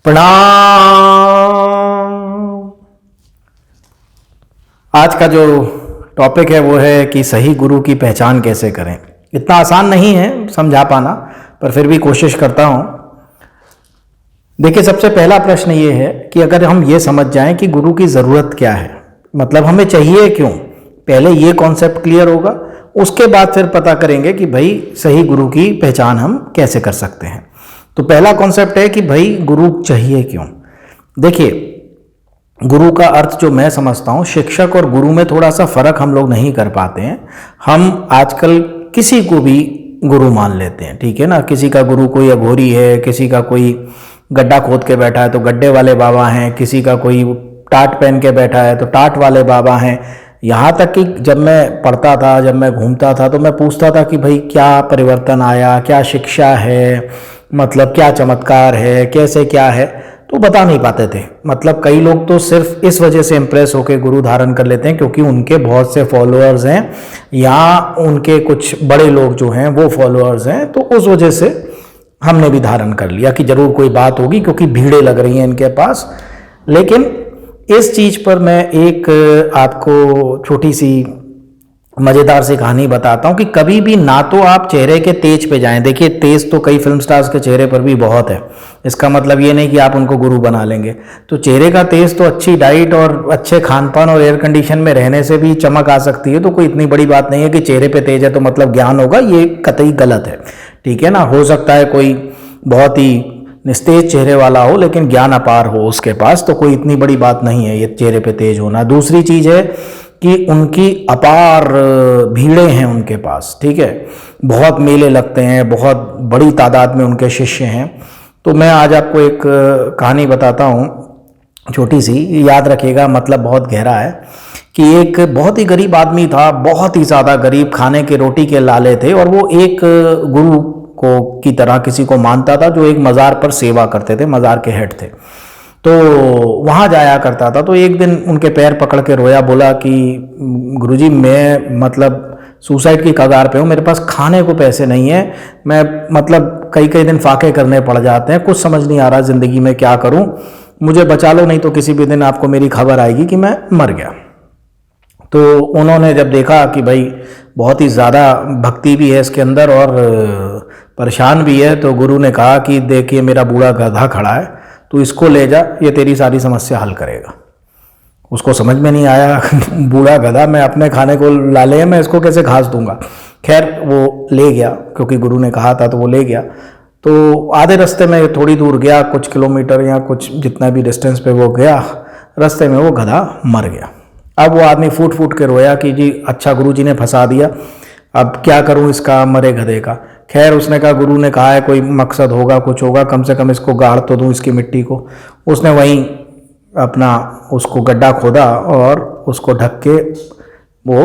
प्रणाम। आज का जो टॉपिक है वो है कि सही गुरु की पहचान कैसे करें। इतना आसान नहीं है समझा पाना, पर फिर भी कोशिश करता हूं। देखिए, सबसे पहला प्रश्न ये है कि अगर हम ये समझ जाएं कि गुरु की ज़रूरत क्या है, मतलब हमें चाहिए क्यों, पहले ये कॉन्सेप्ट क्लियर होगा, उसके बाद फिर पता करेंगे कि भाई सही गुरु की पहचान हम कैसे कर सकते हैं। तो पहला कॉन्सेप्ट है कि भाई गुरु चाहिए क्यों। देखिए, गुरु का अर्थ जो मैं समझता हूँ, शिक्षक और गुरु में थोड़ा सा फर्क हम लोग नहीं कर पाते हैं। हम आजकल किसी को भी गुरु मान लेते हैं, ठीक है ना। किसी का गुरु कोई अघोरी है, किसी का कोई गड्ढा खोद के बैठा है तो गड्ढे वाले बाबा हैं, किसी का कोई टाट पहन के बैठा है तो टाट वाले बाबा हैं। यहाँ तक कि जब मैं पढ़ता था, जब मैं घूमता था, तो मैं पूछता था कि भाई क्या परिवर्तन आया, क्या शिक्षा है, मतलब क्या चमत्कार है, कैसे क्या है, तो बता नहीं पाते थे। मतलब कई लोग तो सिर्फ इस वजह से इम्प्रेस होकर गुरु धारण कर लेते हैं क्योंकि उनके बहुत से फॉलोअर्स हैं या उनके कुछ बड़े लोग जो हैं वो फॉलोअर्स हैं, तो उस वजह से हमने भी धारण कर लिया कि जरूर कोई बात होगी क्योंकि भीड़ें लग रही हैं इनके पास। लेकिन इस चीज़ पर मैं एक आपको छोटी सी मज़ेदार सी कहानी बताता हूँ कि कभी भी ना तो आप चेहरे के तेज पे जाएं। देखिए, तेज तो कई फिल्म स्टार्स के चेहरे पर भी बहुत है, इसका मतलब ये नहीं कि आप उनको गुरु बना लेंगे। तो चेहरे का तेज तो अच्छी डाइट और अच्छे खान पान और एयर कंडीशन में रहने से भी चमक आ सकती है। तो कोई इतनी बड़ी बात नहीं है कि चेहरे पे तेज है तो मतलब ज्ञान होगा, ये कतई गलत है, ठीक है ना। हो सकता है कोई बहुत ही निस्तेज चेहरे वाला हो लेकिन ज्ञान अपार हो उसके पास, तो कोई इतनी बड़ी बात नहीं है ये चेहरे पे तेज होना। दूसरी चीज़ है कि उनकी अपार भीड़ें हैं उनके पास, ठीक है, बहुत मेले लगते हैं, बहुत बड़ी तादाद में उनके शिष्य हैं। तो मैं आज आपको एक कहानी बताता हूँ छोटी सी, याद रखिएगा, मतलब बहुत गहरा है। कि एक बहुत ही गरीब आदमी था, बहुत ही ज़्यादा गरीब, खाने के रोटी के लाले थे, और वो एक गुरु को की तरह किसी को मानता था जो एक मज़ार पर सेवा करते थे, मज़ार के हेड थे। तो वहाँ जाया करता था। तो एक दिन उनके पैर पकड़ के रोया, बोला कि गुरुजी मैं मतलब सुसाइड की कगार पे हूँ, मेरे पास खाने को पैसे नहीं है, मैं मतलब कई कई दिन फाके करने पड़ जाते हैं, कुछ समझ नहीं आ रहा ज़िंदगी में क्या करूँ, मुझे बचा लो, नहीं तो किसी भी दिन आपको मेरी खबर आएगी कि मैं मर गया। तो उन्होंने जब देखा कि भाई बहुत ही ज़्यादा भक्ति भी है इसके अंदर और परेशान भी है, तो गुरु ने कहा कि देखिए मेरा बूढ़ा गधा खड़ा है, तो इसको ले जा, ये तेरी सारी समस्या हल करेगा। उसको समझ में नहीं आया बूढ़ा गधा, मैं अपने खाने को लाले हैं, मैं इसको कैसे घास दूंगा। खैर वो ले गया क्योंकि गुरु ने कहा था, तो वो ले गया। तो आधे रास्ते में थोड़ी दूर गया, कुछ किलोमीटर या कुछ जितना भी डिस्टेंस पे वो गया, रास्ते में वो गधा मर गया। अब वो आदमी फूट फूट के रोया कि जी अच्छा गुरु जी ने फंसा दिया, अब क्या करूं इसका मरे गधे का। खैर उसने कहा गुरु ने कहा है कोई मकसद होगा, कुछ होगा, कम से कम इसको गाड़ तो दूं इसकी मिट्टी को। उसने वहीं अपना उसको गड्ढा खोदा और उसको ढक के वो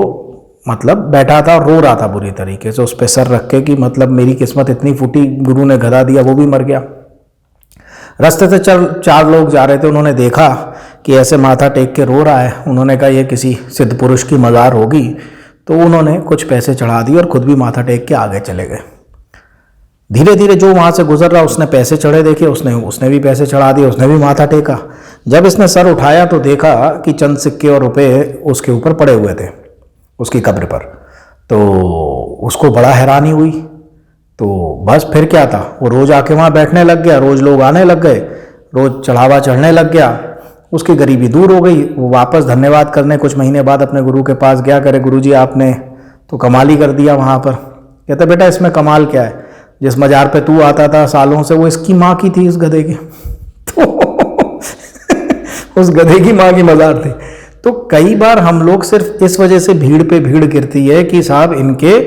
मतलब बैठा था और रो रहा था बुरी तरीके से, उस पर सर रख के कि मतलब मेरी किस्मत इतनी फूटी, गुरु ने गधा दिया, वो भी मर गया। रास्ते से चार लोग जा रहे थे, उन्होंने देखा कि ऐसे माथा टेक के रो रहा है। उन्होंने कहा ये किसी सिद्ध पुरुष की मज़ार होगी, तो उन्होंने कुछ पैसे चढ़ा दिए और खुद भी माथा टेक के आगे चले गए। धीरे धीरे जो वहाँ से गुजर रहा उसने पैसे चढ़े देखे, उसने भी पैसे चढ़ा दिए, उसने भी माथा टेका। जब इसने सर उठाया तो देखा कि चंद सिक्के और रुपए उसके ऊपर पड़े हुए थे उसकी कब्र पर। तो उसको बड़ा हैरानी हुई। तो बस फिर क्या था, वो रोज़ आके वहाँ बैठने लग गया, रोज़ लोग आने लग गए, रोज़ चढ़ावा चढ़ने लग गया, उसकी गरीबी दूर हो गई। वो वापस धन्यवाद करने कुछ महीने बाद अपने गुरु के पास गया, करे गुरुजी आपने तो कमाल ही कर दिया वहाँ पर। कहते बेटा इसमें कमाल क्या है, जिस मज़ार पे तू आता था सालों से वो इसकी माँ की थी, इस गधे की तो उस गधे की माँ की मज़ार थी। तो कई बार हम लोग सिर्फ इस वजह से भीड़ पे भीड़ गिरती है कि साहब इनके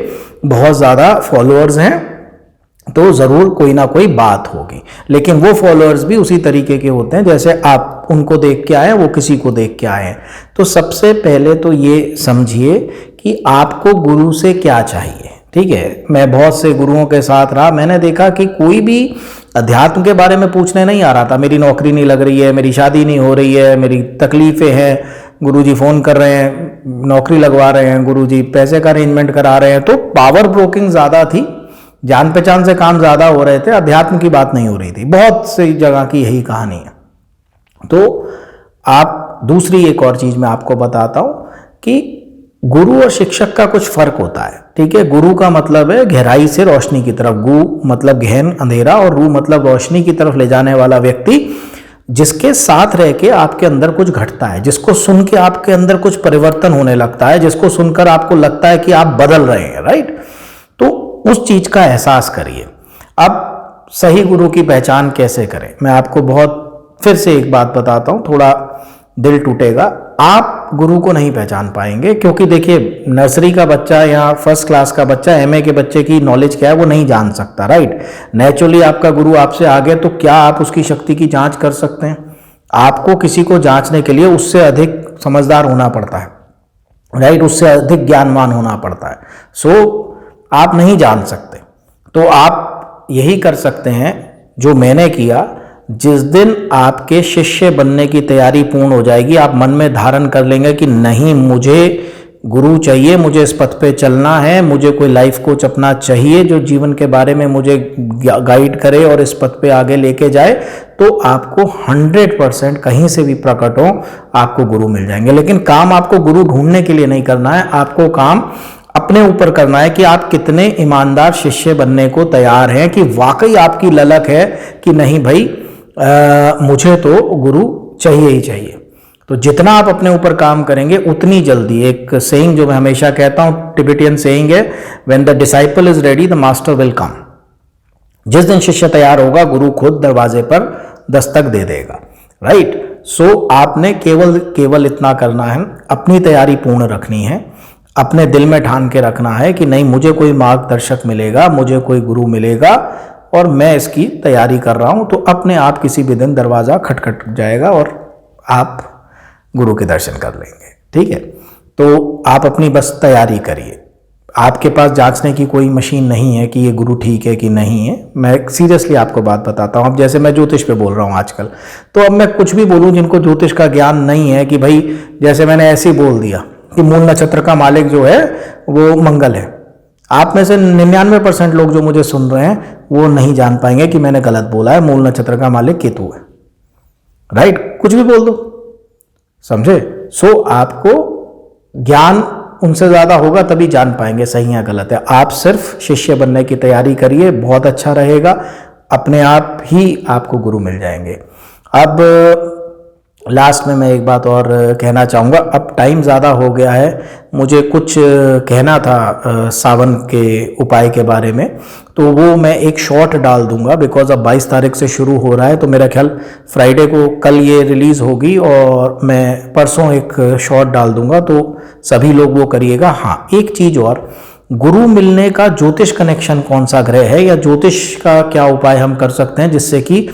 बहुत ज़्यादा फॉलोअर्स हैं तो ज़रूर कोई ना कोई बात होगी, लेकिन वो फॉलोअर्स भी उसी तरीके के होते हैं जैसे आप उनको देख के आए, वो किसी को देख के आए हैं। तो सबसे पहले तो ये समझिए कि आपको गुरु से क्या चाहिए, ठीक है। मैं बहुत से गुरुओं के साथ रहा, मैंने देखा कि कोई भी अध्यात्म के बारे में पूछने नहीं आ रहा था। मेरी नौकरी नहीं लग रही है, मेरी शादी नहीं हो रही है, मेरी तकलीफ़ें हैं, गुरुजी फ़ोन कर रहे हैं, नौकरी लगवा रहे हैं, गुरुजी पैसे का अरेंजमेंट करा रहे हैं। तो पावर ब्रोकिंग ज़्यादा थी, जान पहचान से काम ज़्यादा हो रहे थे, अध्यात्म की बात नहीं हो रही थी। बहुत सी जगह की यही कहानी है। तो आप दूसरी एक और चीज़ मैं आपको बताता हूँ कि गुरु और शिक्षक का कुछ फर्क होता है, ठीक है। गुरु का मतलब है गहराई से रोशनी की तरफ, गु मतलब गहन अंधेरा और रू मतलब रोशनी की तरफ ले जाने वाला व्यक्ति, जिसके साथ रह के आपके अंदर कुछ घटता है, जिसको सुन के आपके अंदर कुछ परिवर्तन होने लगता है, जिसको सुनकर आपको लगता है कि आप बदल रहे हैं, राइट। तो उस चीज का एहसास करिए। अब सही गुरु की पहचान कैसे करें, मैं आपको बहुत फिर से एक बात बताता हूं, थोड़ा दिल टूटेगा। आप गुरु को नहीं पहचान पाएंगे, क्योंकि देखिए नर्सरी का बच्चा या फर्स्ट क्लास का बच्चा एमए के बच्चे की नॉलेज क्या है वो नहीं जान सकता, राइट। नेचुरली आपका गुरु आपसे आगे, तो क्या आप उसकी शक्ति की जांच कर सकते हैं? आपको किसी को जांचने के लिए उससे अधिक समझदार होना पड़ता है, राइट, उससे अधिक ज्ञानवान होना पड़ता है। सो आप नहीं जान सकते। तो आप यही कर सकते हैं जो मैंने किया। जिस दिन आपके शिष्य बनने की तैयारी पूर्ण हो जाएगी, आप मन में धारण कर लेंगे कि नहीं, मुझे गुरु चाहिए, मुझे इस पथ पे चलना है, मुझे कोई लाइफ कोच अपना चाहिए जो जीवन के बारे में मुझे गाइड करे और इस पथ पे आगे लेके जाए, तो आपको 100% कहीं से भी प्रकट हो आपको गुरु मिल जाएंगे। लेकिन काम आपको गुरु ढूंढने के लिए नहीं करना है, आपको काम अपने ऊपर करना है कि आप कितने ईमानदार शिष्य बनने को तैयार हैं, कि वाकई आपकी ललक है कि नहीं भाई मुझे तो गुरु चाहिए ही चाहिए। तो जितना आप अपने ऊपर काम करेंगे उतनी जल्दी, एक सेइंग जो मैं हमेशा कहता हूं, टिबेटियन सेइंग है, when the disciple is ready the master will come. जिस दिन शिष्य तैयार होगा गुरु खुद दरवाजे पर दस्तक दे देगा, राइट। सो आपने केवल इतना करना है, अपनी तैयारी पूर्ण रखनी है, अपने दिल में ठान के रखना है कि नहीं, मुझे कोई मार्गदर्शक मिलेगा, मुझे कोई गुरु मिलेगा और मैं इसकी तैयारी कर रहा हूं। तो अपने आप किसी भी दिन दरवाजा खटखट जाएगा और आप गुरु के दर्शन कर लेंगे, ठीक है। तो आप अपनी बस तैयारी करिए। आपके पास जांचने की कोई मशीन नहीं है कि ये गुरु ठीक है कि नहीं है। मैं सीरियसली आपको बात बताता हूँ। अब जैसे मैं ज्योतिष पे बोल रहा हूँ आजकल, तो अब मैं कुछ भी बोलूँ, जिनको ज्योतिष का ज्ञान नहीं है, कि भाई जैसे मैंने ऐसे ही बोल दिया कि मूल नक्षत्र का मालिक जो है वो मंगल है, आप में से 99% लोग जो मुझे सुन रहे हैं वो नहीं जान पाएंगे कि मैंने गलत बोला है, मूल नक्षत्र का मालिक केतु है, राइट। कुछ भी बोल दो, समझे। सो आपको ज्ञान उनसे ज्यादा होगा तभी जान पाएंगे सही या गलत है। आप सिर्फ शिष्य बनने की तैयारी करिए, बहुत अच्छा रहेगा, अपने आप ही आपको गुरु मिल जाएंगे। अब लास्ट में मैं एक बात और कहना चाहूँगा। अब टाइम ज़्यादा हो गया है, मुझे कुछ कहना था सावन के उपाय के बारे में, तो वो मैं एक शॉर्ट डाल दूंगा, बिकॉज अब 22 तारीख से शुरू हो रहा है, तो मेरा ख्याल फ्राइडे को, कल ये रिलीज़ होगी और मैं परसों एक शॉर्ट डाल दूंगा, तो सभी लोग वो करिएगा। हाँ, एक चीज़ और, गुरु मिलने का ज्योतिष कनेक्शन कौन सा ग्रह है, या ज्योतिष का क्या उपाय हम कर सकते हैं जिससे कि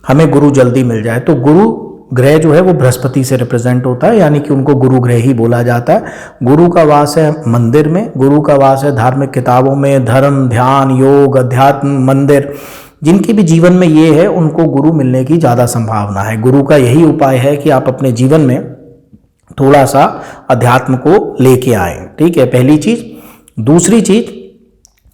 हमें गुरु जल्दी मिल जाए। तो गुरु ग्रह जो है वो बृहस्पति से रिप्रेजेंट होता है, यानी कि उनको गुरु ग्रह ही बोला जाता है। गुरु का वास है मंदिर में, गुरु का वास है धार्मिक किताबों में, धर्म, ध्यान, योग, अध्यात्म, मंदिर, जिनके भी जीवन में ये है उनको गुरु मिलने की ज़्यादा संभावना है। गुरु का यही उपाय है कि आप अपने जीवन में थोड़ा सा अध्यात्म को लेके आए, ठीक है, पहली चीज। दूसरी चीज,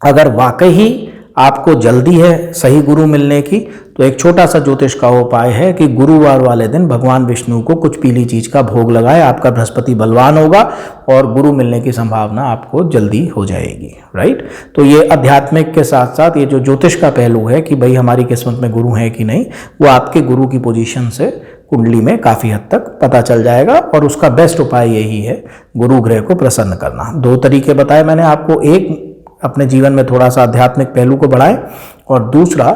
अगर वाकई ही आपको जल्दी है सही गुरु मिलने की, तो एक छोटा सा ज्योतिष का उपाय है कि गुरुवार वाले दिन भगवान विष्णु को कुछ पीली चीज का भोग लगाए, आपका बृहस्पति बलवान होगा और गुरु मिलने की संभावना आपको जल्दी हो जाएगी, राइट। तो ये आध्यात्मिक के साथ साथ ये जो ज्योतिष का पहलू है कि भाई हमारी किस्मत में गुरु है कि नहीं, वो आपके गुरु की पोजीशन से कुंडली में काफी हद तक पता चल जाएगा। और उसका बेस्ट उपाय यही है, गुरु ग्रह को प्रसन्न करना। 2 तरीके बताए मैंने आपको, एक अपने जीवन में थोड़ा सा आध्यात्मिक पहलू को बढ़ाएं, और दूसरा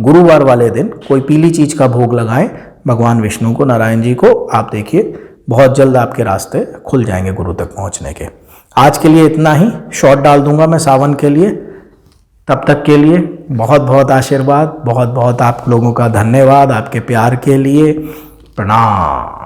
गुरुवार वाले दिन कोई पीली चीज का भोग लगाएं भगवान विष्णु को, नारायण जी को। आप देखिए बहुत जल्द आपके रास्ते खुल जाएंगे गुरु तक पहुंचने के। आज के लिए इतना ही, शॉर्ट डाल दूंगा मैं सावन के लिए। तब तक के लिए बहुत बहुत आशीर्वाद, बहुत बहुत आप लोगों का धन्यवाद, आपके प्यार के लिए प्रणाम।